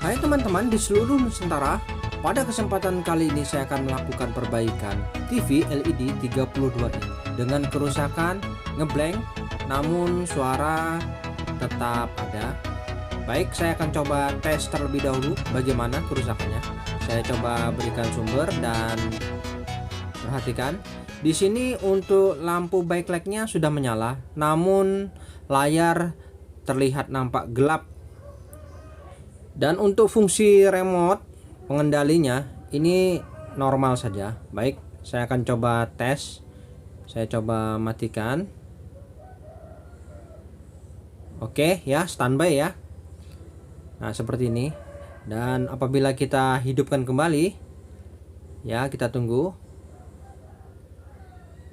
Hai teman-teman di seluruh Nusantara, pada kesempatan kali ini saya akan melakukan perbaikan TV LED 32 in dengan kerusakan ngeblank namun suara tetap ada. Baik, saya akan coba tes terlebih dahulu bagaimana kerusakannya. Saya coba berikan sumber dan perhatikan. Di sini untuk lampu backlightnya sudah menyala, namun layar terlihat nampak gelap. Dan untuk fungsi remote pengendalinya ini normal saja. Baik, saya akan coba tes. Saya coba matikan. Oke ya, standby ya. Nah, seperti ini. Dan apabila kita hidupkan kembali, ya kita tunggu.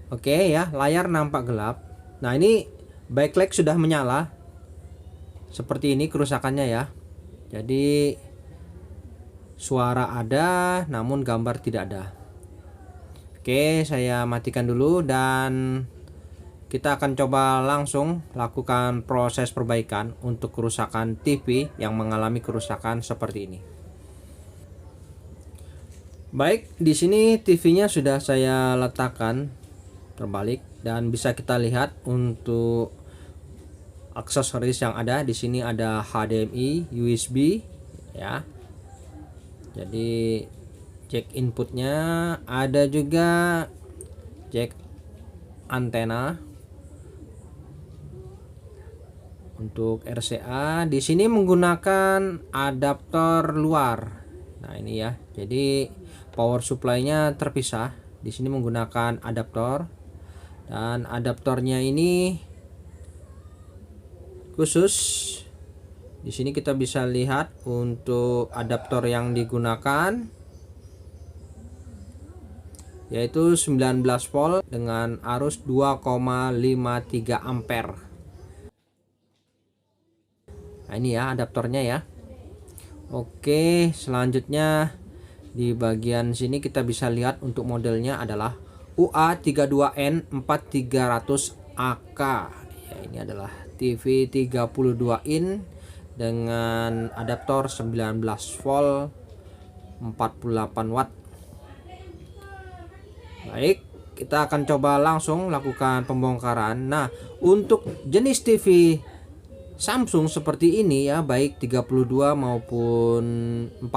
Oke ya, layar nampak gelap. Nah, ini backlight sudah menyala. Seperti ini kerusakannya ya. Jadi suara ada namun gambar tidak ada. Oke, saya matikan dulu dan kita akan coba langsung lakukan proses perbaikan untuk kerusakan TV yang mengalami kerusakan seperti ini. Baik, di sini TV-nya sudah saya letakkan terbalik dan bisa kita lihat untuk aksesoris yang ada. Di sini ada HDMI, USB ya. Jadi jack inputnya, ada juga jack antena untuk RCA. Di sini menggunakan adaptor luar. Nah, ini ya. Jadi power supply-nya terpisah. Di sini menggunakan adaptor dan adaptornya ini khusus. Di sini kita bisa lihat untuk adaptor yang digunakan yaitu 19 volt dengan arus 2,53 ampere. Nah, ini ya adaptornya ya. Oke, selanjutnya di bagian sini kita bisa lihat untuk modelnya adalah UA32N4300AK. Ya, ini adalah TV 32 in dengan adaptor 19 volt 48 watt. Baik, kita akan coba langsung lakukan pembongkaran. Nah, untuk jenis TV Samsung seperti ini ya, baik 32 maupun 40,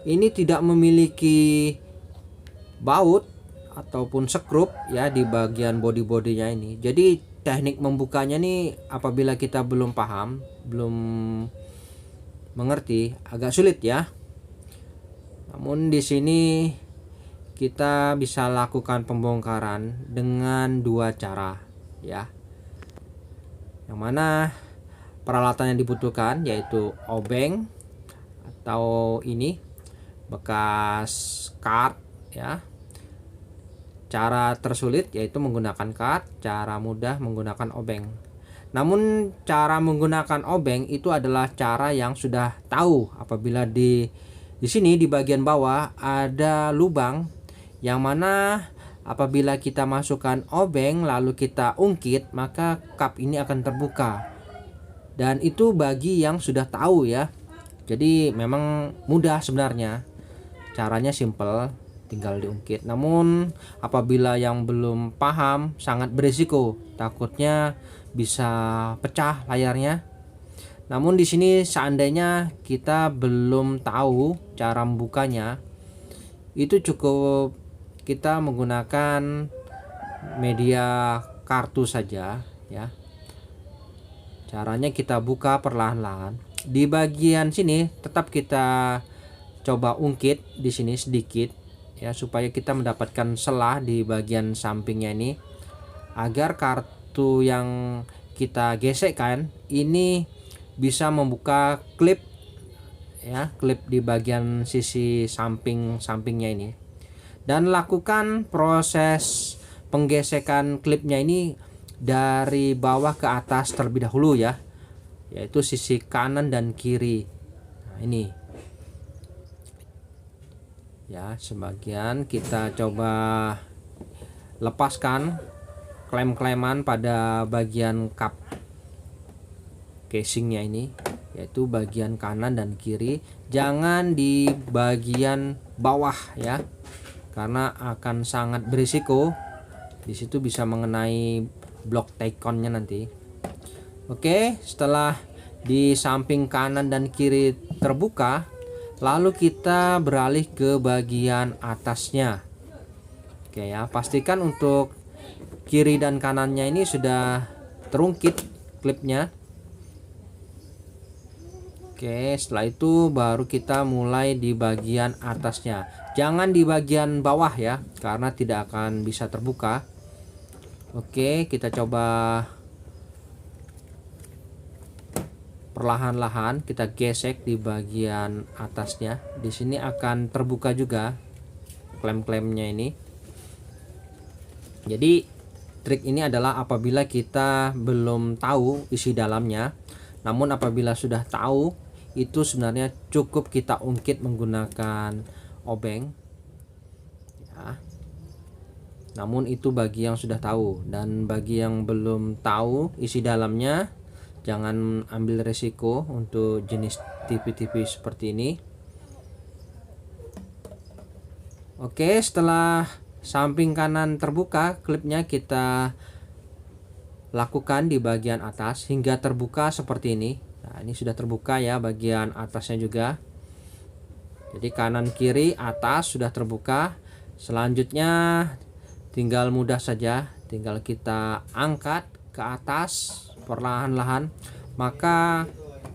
ini tidak memiliki baut ataupun sekrup ya di bagian bodi-bodinya ini. Jadi teknik membukanya nih apabila kita belum paham, belum mengerti, agak sulit ya. Namun di sini kita bisa lakukan pembongkaran dengan dua cara ya. Yang mana peralatan yang dibutuhkan yaitu obeng atau ini bekas kart ya. Cara tersulit yaitu menggunakan kart, cara mudah menggunakan obeng. Namun cara menggunakan obeng itu adalah cara yang sudah tahu. Apabila di sini di bagian bawah ada lubang yang mana apabila kita masukkan obeng lalu kita ungkit, maka kap ini akan terbuka. Dan itu bagi yang sudah tahu ya. Jadi memang mudah sebenarnya. Caranya simple, tinggal diungkit. Namun apabila yang belum paham sangat berisiko, takutnya bisa pecah layarnya. Namun di sini seandainya kita belum tahu cara membukanya, itu cukup kita menggunakan media kartu saja ya. Caranya kita buka perlahan-lahan. Di bagian sini tetap kita coba ungkit di sini sedikit ya, supaya kita mendapatkan celah di bagian sampingnya ini agar kartu yang kita gesekkan ini bisa membuka klip ya, klip di bagian sisi sampingnya ini. Dan lakukan proses penggesekan klipnya ini dari bawah ke atas terlebih dahulu ya, yaitu sisi kanan dan kiri. Nah, ini ya, sebagian kita coba lepaskan klem-kleman pada bagian kap. casingnya ini, yaitu bagian kanan dan kiri, jangan di bagian bawah ya, karena akan sangat berisiko. Di situ bisa mengenai blok Tayconnya nanti. Oke, setelah di samping kanan dan kiri terbuka, lalu kita beralih ke bagian atasnya. Oke ya, pastikan untuk kiri dan kanannya ini sudah terungkit klipnya. Oke, setelah itu baru kita mulai di bagian atasnya. Jangan di bagian bawah ya, karena tidak akan bisa terbuka. Oke, kita coba perlahan-lahan kita gesek di bagian atasnya. Di sini akan terbuka juga klem-klemnya ini. Jadi trik ini adalah apabila kita belum tahu isi dalamnya, namun apabila sudah tahu, itu sebenarnya cukup kita ungkit menggunakan obeng ya. Namun itu bagi yang sudah tahu, dan bagi yang belum tahu isi dalamnya, jangan ambil resiko untuk jenis TV-TV seperti ini. Oke, setelah samping kanan terbuka, klipnya kita lakukan di bagian atas hingga terbuka seperti ini. Nah, ini sudah terbuka ya bagian atasnya juga. Jadi kanan kiri atas sudah terbuka. Selanjutnya tinggal mudah saja, tinggal kita angkat ke atas perlahan-lahan, maka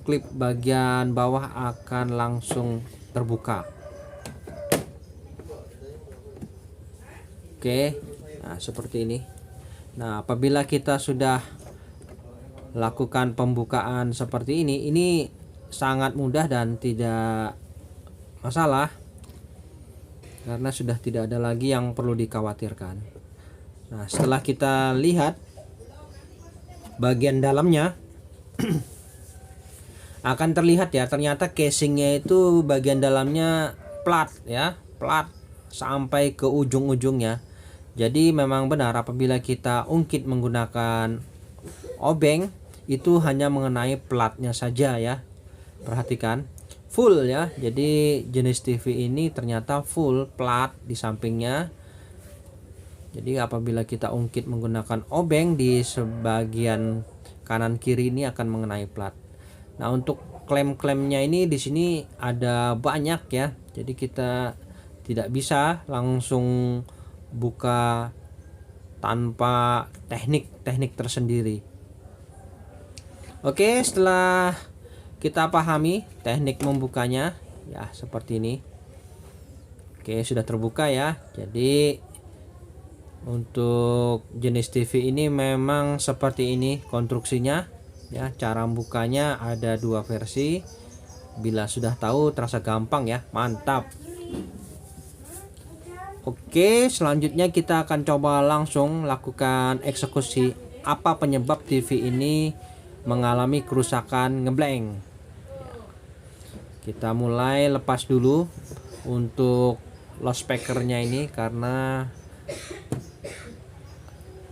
klip bagian bawah akan langsung terbuka. Oke, nah seperti ini. Nah, apabila kita sudah lakukan pembukaan seperti ini sangat mudah dan tidak masalah, karena sudah tidak ada lagi yang perlu dikhawatirkan. Nah, setelah kita lihat bagian dalamnya akan terlihat ya, ternyata casingnya itu bagian dalamnya plat ya, plat sampai ke ujung-ujungnya. Jadi memang benar apabila kita ungkit menggunakan obeng, itu hanya mengenai platnya saja ya. Perhatikan, full ya. Jadi jenis TV ini ternyata full plat di sampingnya. Jadi apabila kita ungkit menggunakan obeng, di sebagian kanan kiri ini akan mengenai plat. Nah, untuk klem-klemnya ini di sini ada banyak ya. Jadi kita tidak bisa langsung buka tanpa teknik tersendiri. Oke, setelah kita pahami teknik membukanya ya seperti ini. Oke, sudah terbuka ya. Jadi untuk jenis TV ini memang seperti ini konstruksinya ya. Cara membukanya ada dua versi. Bila sudah tahu terasa gampang ya, mantap. Oke, selanjutnya kita akan coba langsung lakukan eksekusi. Apa penyebab TV ini mengalami kerusakan ngeblank? Kita mulai lepas dulu untuk loudspeakernya ini, karena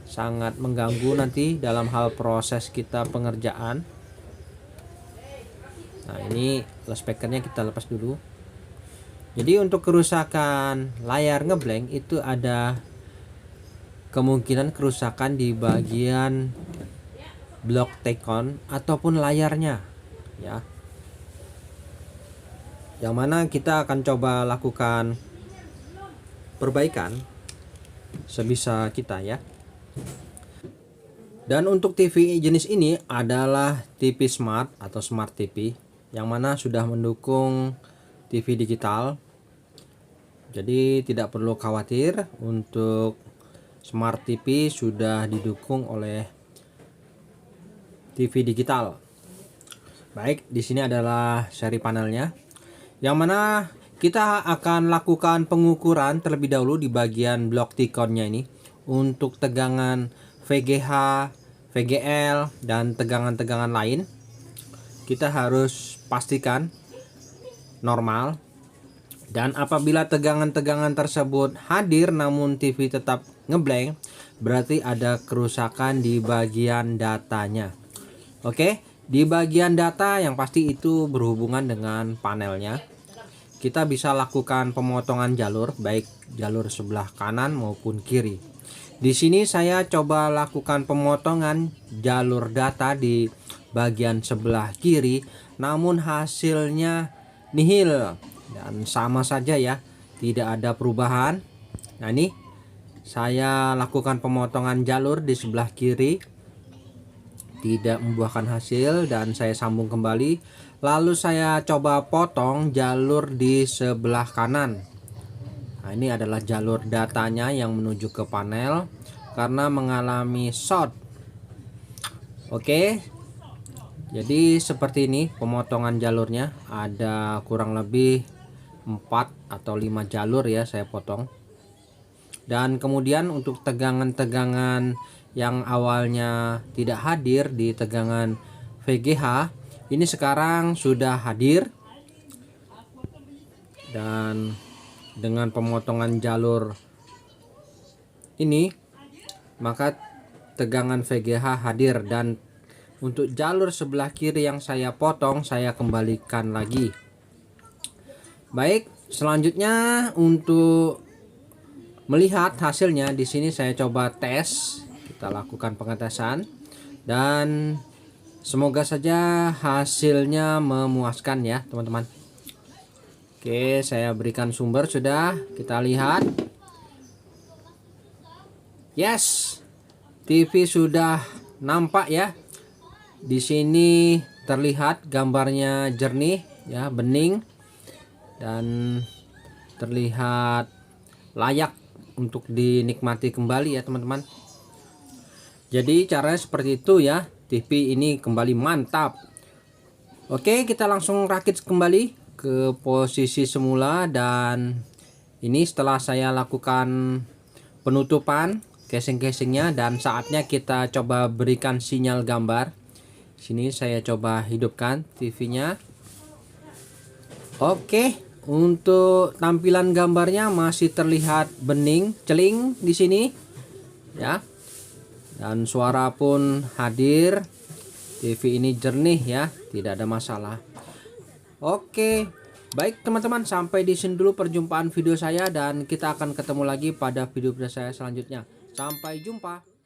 sangat mengganggu nanti dalam hal proses kita pengerjaan. Nah, ini loudspeakernya kita lepas dulu. Jadi untuk kerusakan layar ngeblank itu ada kemungkinan kerusakan di bagian blok Taycon ataupun layarnya ya. Yang mana kita akan coba lakukan perbaikan sebisa kita ya. Dan untuk TV jenis ini adalah TV smart atau smart TV, yang mana sudah mendukung TV digital. Jadi tidak perlu khawatir, untuk smart TV sudah didukung oleh TV digital. Baik, di sini adalah seri panelnya, yang mana kita akan lakukan pengukuran terlebih dahulu di bagian blok Tayconnya ini untuk tegangan VGH, VGL, dan tegangan-tegangan lain. Kita harus pastikan normal. Dan apabila tegangan-tegangan tersebut hadir namun TV tetap ngeblank, berarti ada kerusakan di bagian datanya. Oke, Di bagian data yang pasti itu berhubungan dengan panelnya. Kita bisa lakukan pemotongan jalur baik jalur sebelah kanan maupun kiri. Di sini saya coba lakukan pemotongan jalur data di bagian sebelah kiri, namun hasilnya nihil dan sama saja ya, tidak ada perubahan. Nah, ini saya lakukan pemotongan jalur di sebelah kiri, tidak membuahkan hasil, dan saya sambung kembali. Lalu saya coba potong jalur di sebelah kanan. Nah, ini adalah jalur datanya yang menuju ke panel karena mengalami short. Oke, jadi seperti ini pemotongan jalurnya, ada kurang lebih 4 atau 5 jalur ya saya potong. Dan kemudian untuk tegangan-tegangan yang awalnya tidak hadir di tegangan VGH, ini sekarang sudah hadir. Dan dengan pemotongan jalur ini, maka tegangan VGH hadir. Dan untuk jalur sebelah kiri yang saya potong, saya kembalikan lagi. Baik, selanjutnya untuk melihat hasilnya, di sini saya coba tes. Kita lakukan pengetesan dan semoga saja hasilnya memuaskan ya, teman-teman. Oke, saya berikan sumber sudah. Kita lihat. Yes, TV sudah nampak ya. Di sini terlihat gambarnya jernih ya, bening, dan terlihat layak untuk dinikmati kembali ya, teman-teman. Jadi caranya seperti itu ya. TV ini kembali mantap. Oke, kita langsung rakit kembali ke posisi semula. Dan ini setelah saya lakukan penutupan casing-casingnya, dan saatnya kita coba berikan sinyal gambar. Sini saya coba hidupkan TV-nya. Oke, untuk tampilan gambarnya masih terlihat bening, celing di sini ya. Dan suara pun hadir. TV ini jernih ya, tidak ada masalah. Oke, baik teman-teman, sampai di sini dulu perjumpaan video saya, dan kita akan ketemu lagi pada video saya selanjutnya. Sampai jumpa.